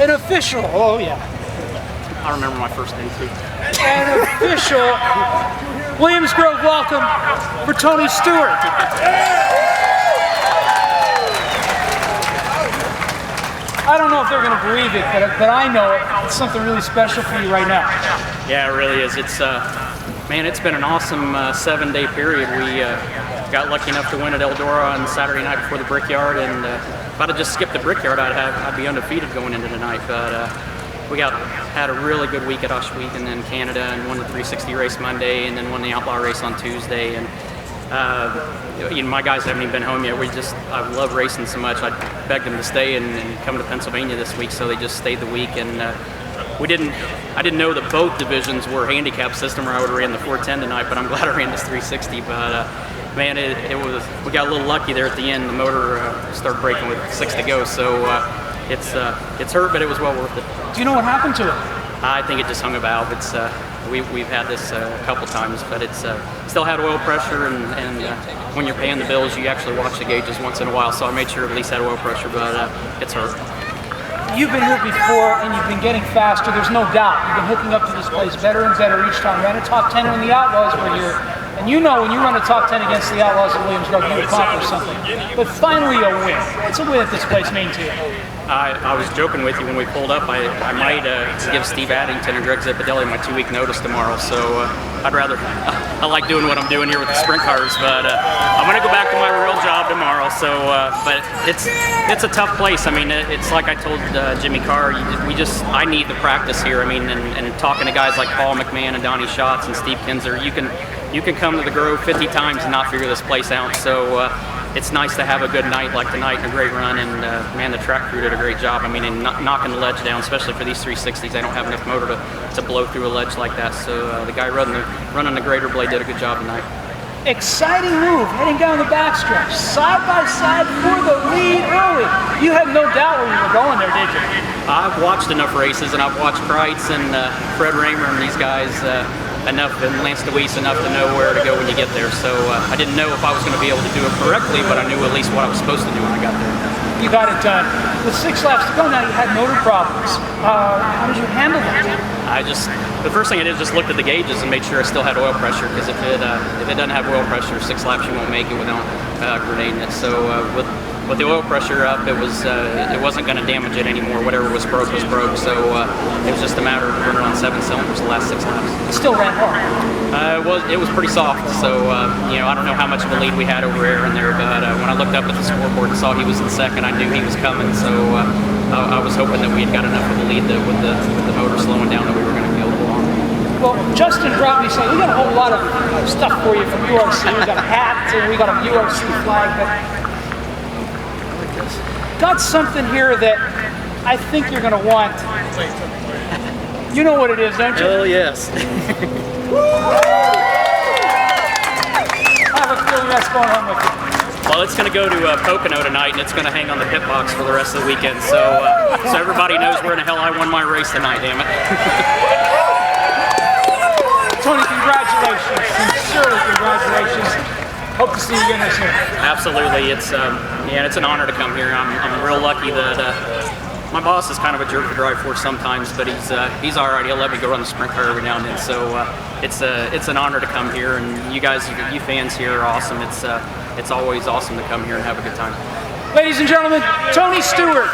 an official, oh yeah. I remember my first day too. An official Williams Grove welcome for Tony Stewart. I don't know if they're going to believe it, but I know it's something really special for you right now. Yeah, it really is. It's man, it's been an awesome 7-day period. We got lucky enough to win at Eldora on Saturday night before the Brickyard, and if I'd have just skipped the Brickyard, I'd be undefeated going into tonight. But we had a really good week at Oshweek and then Canada, and won the 360 race Monday, and then won the Outlaw race on Tuesday. And my guys haven't even been home yet. I love racing so much. I begged them to stay and come to Pennsylvania this week, so they just stayed the week. And I didn't know that both divisions were handicap system, or I would have ran the 410 tonight. But I'm glad I ran this 360. But man, we got a little lucky there at the end. The motor started breaking with 6 to go, so it's hurt, but it was well worth it. Do you know what happened to it? I think it just hung a valve. We've had this a couple times, but it's still had oil pressure, and when you're paying the bills, you actually watch the gauges once in a while. So I made sure it at least had oil pressure, but it's hurt. You've been here before, and you've been getting faster. There's no doubt. You've been hooking up to this place better and better each time. Ran a top 10 when the Outlaws were here, and you know when you run a top 10 against the Outlaws at Williams Grove, you accomplish something. But finally, a win. It's a win that this place means to you. I was joking with you when we pulled up. I might give Steve Addington and Greg Zippadelli my 2-week notice tomorrow. So I like doing what I'm doing here with the sprint cars, but I'm going to go back to my real job tomorrow. So, but it's a tough place. I mean, it's like I told Jimmy Carr. I need the practice here. I mean, and talking to guys like Paul McMahon and Donnie Schatz and Steve Kinzer, you can come to the Grove 50 times and not figure this place out. So. It's nice to have a good night like tonight and a great run, and man, the track crew did a great job. I mean, in knocking the ledge down, especially for these 360s, they don't have enough motor to blow through a ledge like that. So the guy running the grader blade did a good job tonight. Exciting move, heading down the backstretch, side by side for the lead early. You had no doubt where you were going there, did you? I've watched enough races, and I've watched Kreitz and Fred Raymer and these guys enough, and Lance DeWeese enough to know where to go when you get there. So I didn't know if I was going to be able to do it correctly, but I knew at least what I was supposed to do when I got there. You got it done. With 6 laps to go now, you had motor problems. How did you handle that? The first thing I did was just looked at the gauges and made sure I still had oil pressure, because if it doesn't have oil pressure, 6 laps you won't make it without grenading it. So with the oil pressure up, it wasn't going to damage it anymore. Whatever was broke was broke. So it was just a matter of running on 7 cylinders the last 6 laps. It still ran hard. It was pretty soft. So I don't know how much of a lead we had over Aaron there, but when I looked up at the scoreboard and saw he was in second, I knew he was coming. So I was hoping that we had got enough of a lead that with the motor slowing down that we were going to be able to hold on. Well, Justin brought me saying we got a whole lot of stuff for you from URC. We got a hat and we got a URC flag, but got something here that I think you're going to want. You know what it is, don't you? Oh, yes. I have a feeling that's going home with you. Well, it's going to go to Pocono tonight, and it's going to hang on the pit box for the rest of the weekend. So everybody knows where in the hell I won my race tonight, damn it. Tony, congratulations. Sincerely, congratulations. Hope to see you again this year. Absolutely. It's an honor to come here. I'm real lucky that my boss is kind of a jerk to drive for sometimes, but he's all right. He'll let me go run the sprint car every now and then. So it's an honor to come here, and you guys, you fans here are awesome. It's always awesome to come here and have a good time. Ladies and gentlemen, Tony Stewart.